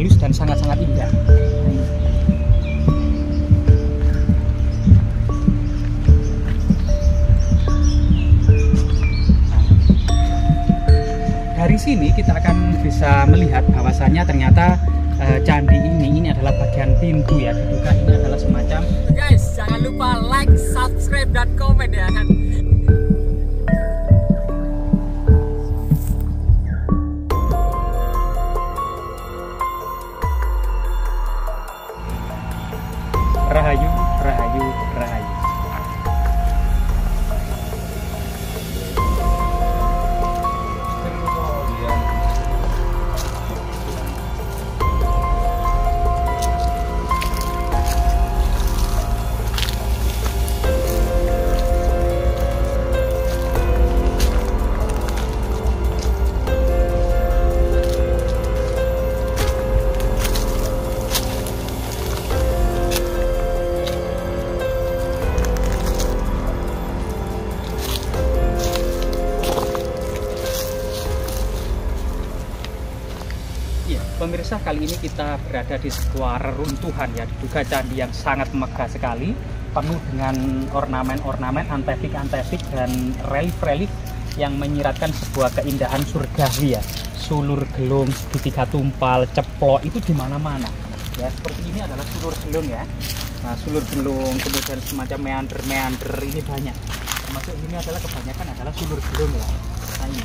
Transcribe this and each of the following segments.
halus dan sangat-sangat indah. Dari sini kita akan bisa melihat bahwasannya ternyata candi ini adalah bagian pintu ya. Diduga ini adalah semacam. Guys, jangan lupa like, subscribe, dan komen ya. Rahayu, rahayu, rahayu. Pemirsa, kali ini kita berada di sebuah reruntuhan ya, diduga candi yang sangat megah sekali, penuh dengan ornamen-ornamen, antefik-antefik dan relief-relief yang menyiratkan sebuah keindahan surgawi ya. Sulur gelung, segitiga tumpal, ceplok itu di mana-mana. Ya, seperti ini adalah sulur gelung ya. Nah, sulur gelung, kemudian semacam meander-meander ini banyak. Termasuk ini adalah kebanyakan adalah sulur gelung ya. Nah, ini.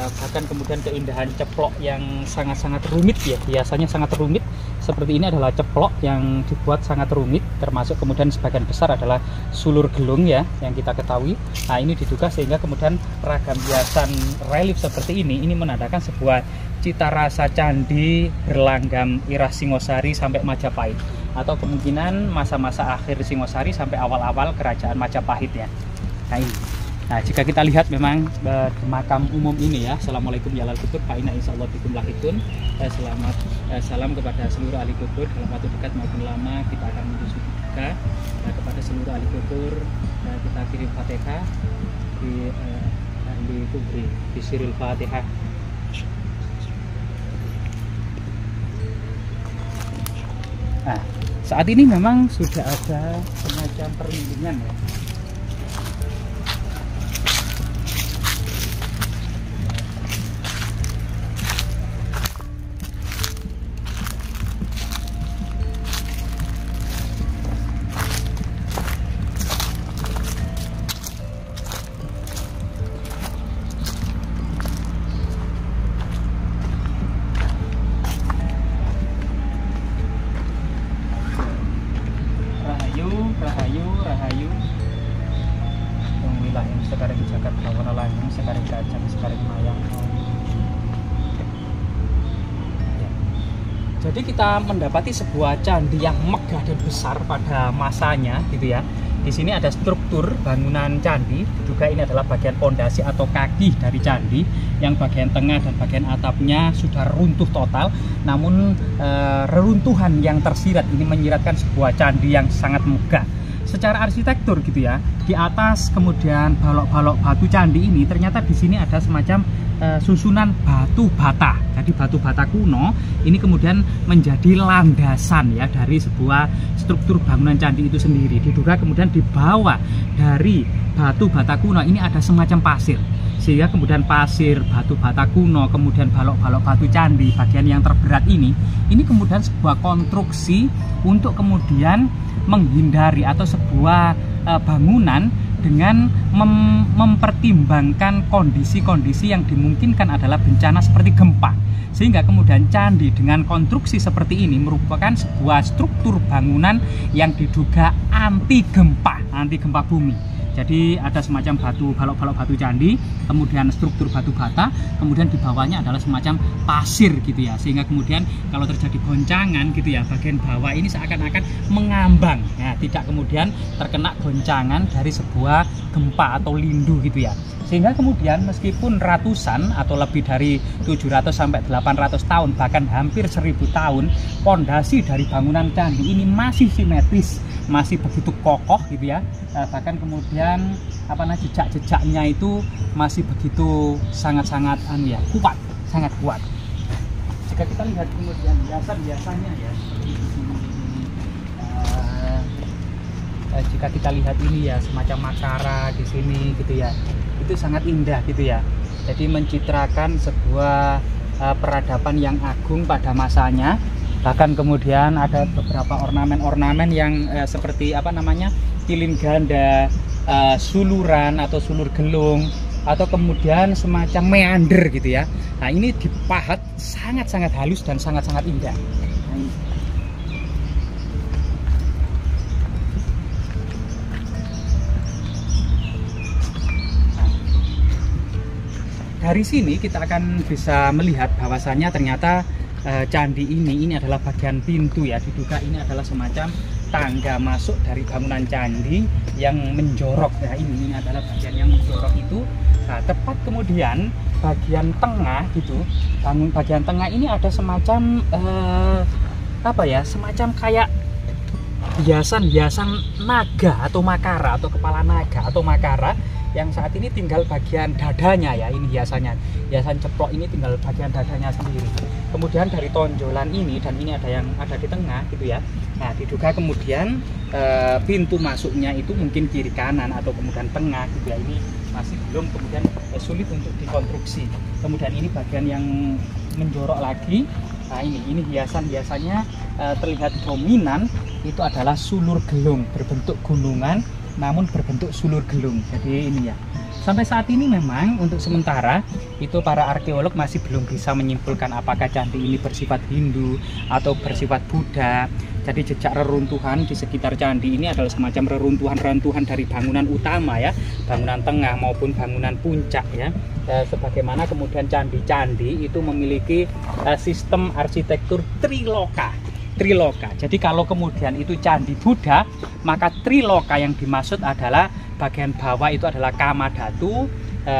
Bahkan kemudian keindahan ceplok yang sangat-sangat rumit ya, biasanya sangat rumit seperti ini adalah ceplok yang dibuat sangat rumit, termasuk kemudian sebagian besar adalah sulur gelung ya yang kita ketahui. Nah, ini diduga sehingga kemudian ragam hiasan relief seperti ini menandakan sebuah cita rasa candi berlanggam era Singosari sampai Majapahit, atau kemungkinan masa-masa akhir Singosari sampai awal-awal kerajaan Majapahit ya. Nah, ini. Nah, jika kita lihat memang di makam umum ini ya, Assalamualaikum ya ahli kubur, fa'inna insyaallah bikum lahikun. Selamat salam kepada seluruh ahli kubur dalam waktu dekat maupun lama. Kita akan menuju duka kepada seluruh ahli kubur. Kita kirim Fatihah di ahli kubri di siril Fatihah. Nah, saat ini memang sudah ada semacam perlindungan ya. Rahayu wilayah sekarang jagat bawana langit sekarang kacang sekarang mayang ya. Jadi kita mendapati sebuah candi yang megah dan besar pada masanya gitu ya. Di sini ada struktur bangunan candi, diduga ini adalah bagian pondasi atau kaki dari candi, yang bagian tengah dan bagian atapnya sudah runtuh total. Namun reruntuhan yang tersirat ini menyiratkan sebuah candi yang sangat megah secara arsitektur gitu ya. Di atas kemudian balok-balok batu candi ini ternyata di sini ada semacam susunan batu bata. Jadi batu bata kuno ini kemudian menjadi landasan ya dari sebuah struktur bangunan candi itu sendiri. Diduga kemudian di bawah dari batu bata kuno ini ada semacam pasir, sehingga kemudian pasir, batu bata kuno, kemudian balok-balok batu candi bagian yang terberat ini kemudian sebuah konstruksi untuk kemudian menghindari atau sebuah bangunan dengan mempertimbangkan kondisi-kondisi yang dimungkinkan adalah bencana seperti gempa, sehingga kemudian candi dengan konstruksi seperti ini merupakan sebuah struktur bangunan yang diduga anti gempa bumi. Jadi ada semacam balok-balok batu candi, kemudian struktur batu bata, kemudian di bawahnya adalah semacam pasir gitu ya, sehingga kemudian kalau terjadi goncangan gitu ya, bagian bawah ini seakan-akan mengambang ya, tidak kemudian terkena goncangan dari sebuah gempa atau lindu gitu ya. Sehingga kemudian meskipun ratusan atau lebih dari 700 sampai 800 tahun, bahkan hampir 1000 tahun, pondasi dari bangunan candi ini masih simetris, masih begitu kokoh gitu ya. Bahkan kemudian jejak-jejaknya itu masih begitu sangat-sangat kuat, sangat kuat. jika kita lihat kemudian hiasan-hiasannya ya, jika kita lihat ini ya semacam makara di sini gitu ya, itu sangat indah gitu ya. Jadi mencitrakan sebuah peradaban yang agung pada masanya. Bahkan kemudian ada beberapa ornamen-ornamen yang seperti apa namanya, pilin ganda, suluran atau sulur gelung, atau kemudian semacam meander gitu ya. Nah ini dipahat sangat-sangat halus dan sangat-sangat indah. Nah, ini. Dari sini kita akan bisa melihat bahwasannya ternyata candi ini adalah bagian pintu ya. Diduga ini adalah semacam tangga masuk dari bangunan candi yang menjorok. Nah ini adalah bagian yang menjorok itu. Nah, tepat kemudian bagian tengah gitu, bagian tengah ini ada semacam apa ya, semacam kayak hiasan-hiasan naga atau makara atau kepala naga atau makara yang saat ini tinggal bagian dadanya ya. Ini hiasan ceplok ini tinggal bagian dadanya sendiri. Kemudian dari tonjolan ini, dan ini ada yang ada di tengah gitu ya. Nah diduga kemudian pintu masuknya itu mungkin kiri kanan atau kemudian tengah gitu ya. Ini masih belum kemudian sulit untuk dikonstruksi. Kemudian ini bagian yang menjorok lagi. Nah ini hiasan-hiasannya terlihat dominan itu adalah sulur gelung berbentuk gunungan namun berbentuk sulur gelung. Jadi ini ya, sampai saat ini memang untuk sementara itu para arkeolog masih belum bisa menyimpulkan apakah candi ini bersifat Hindu atau bersifat Buddha. Jadi jejak reruntuhan di sekitar candi ini adalah semacam reruntuhan-reruntuhan dari bangunan utama ya, bangunan tengah maupun bangunan puncak ya. Sebagaimana kemudian candi-candi itu memiliki sistem arsitektur triloka. Jadi kalau kemudian itu candi Buddha, maka triloka yang dimaksud adalah bagian bawah itu adalah kama dhatu,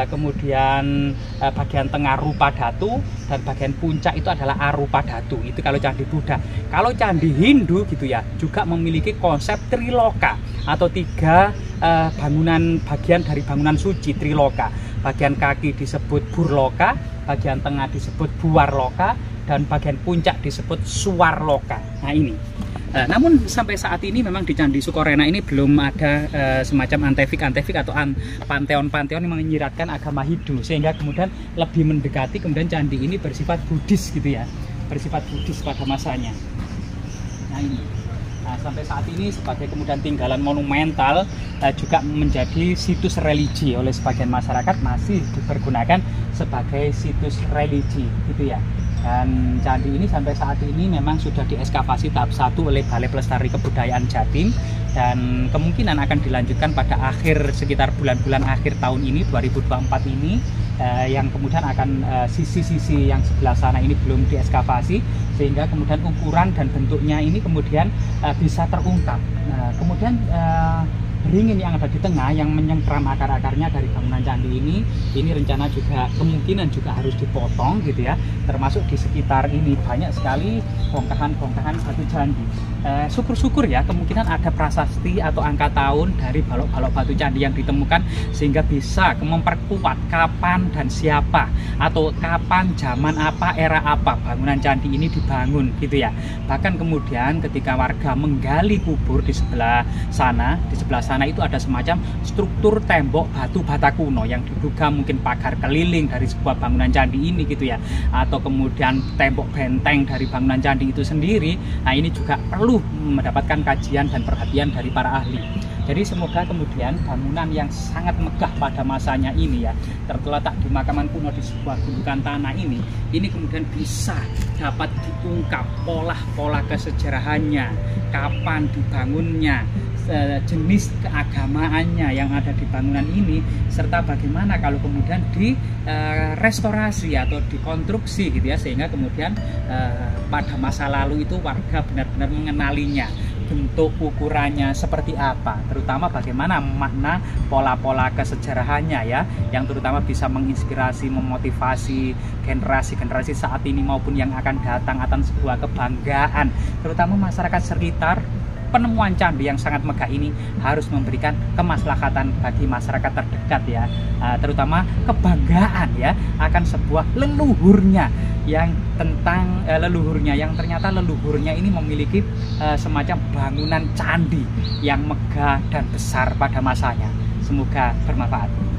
kemudian bagian tengah rupa dhatu, dan bagian puncak itu adalah arupa dhatu. Itu kalau candi Buddha. Kalau candi Hindu gitu ya, juga memiliki konsep triloka atau tiga bangunan, bagian dari bangunan suci triloka. Bagian kaki disebut burloka, bagian tengah disebut buarloka, dan bagian puncak disebut suwarloka. Nah ini. Namun sampai saat ini memang di Candi Sukorena ini belum ada semacam antefik atau panteon-panteon yang menyiratkan agama Hindu, sehingga kemudian lebih mendekati kemudian candi ini bersifat Buddhis gitu ya, bersifat Buddhis pada masanya. Nah ini. Nah, sampai saat ini sebagai kemudian tinggalan monumental juga menjadi situs religi oleh sebagian masyarakat, masih dipergunakan sebagai situs religi gitu ya. Dan candi ini sampai saat ini memang sudah diekskavasi tahap 1 oleh Balai Pelestari Kebudayaan Jatim, dan kemungkinan akan dilanjutkan pada akhir sekitar bulan-bulan akhir tahun ini 2024 ini, yang kemudian akan sisi-sisi yang sebelah sana ini belum diekskavasi, sehingga kemudian ukuran dan bentuknya ini kemudian bisa terungkap. Kemudian beringin yang ada di tengah yang menyengkram akar-akarnya dari bangunan candi ini rencana juga kemungkinan juga harus dipotong gitu ya. Termasuk di sekitar ini banyak sekali bongkahan-bongkahan batu candi. Syukur-syukur ya kemungkinan ada prasasti atau angka tahun dari balok-balok batu candi yang ditemukan, sehingga bisa memperkuat kapan dan siapa atau kapan, zaman apa, era apa bangunan candi ini dibangun gitu ya. Bahkan kemudian ketika warga menggali kubur di sebelah sana itu ada semacam struktur tembok batu bata kuno yang diduga mungkin pagar keliling dari sebuah bangunan candi ini gitu ya, atau kemudian tembok benteng dari bangunan candi itu sendiri. Nah ini juga perlu mendapatkan kajian dan perhatian dari para ahli. Jadi semoga kemudian bangunan yang sangat megah pada masanya ini ya, terletak di makaman kuno di sebuah gundukan tanah ini kemudian bisa dapat diungkap pola-pola kesejarahannya, kapan dibangunnya, jenis keagamaannya yang ada di bangunan ini, serta bagaimana kalau kemudian direstorasi atau dikonstruksi gitu ya, sehingga kemudian pada masa lalu itu warga benar-benar mengenalinya, bentuk ukurannya seperti apa, terutama bagaimana makna pola-pola kesejarahannya ya, yang terutama bisa menginspirasi, memotivasi generasi-generasi saat ini maupun yang akan datang, akan sebuah kebanggaan terutama masyarakat sekitar penemuan candi yang sangat megah ini harus memberikan kemaslahatan bagi masyarakat terdekat ya, terutama kebanggaan ya akan sebuah leluhurnya yang ternyata leluhurnya ini memiliki semacam bangunan candi yang megah dan besar pada masanya. Semoga bermanfaat.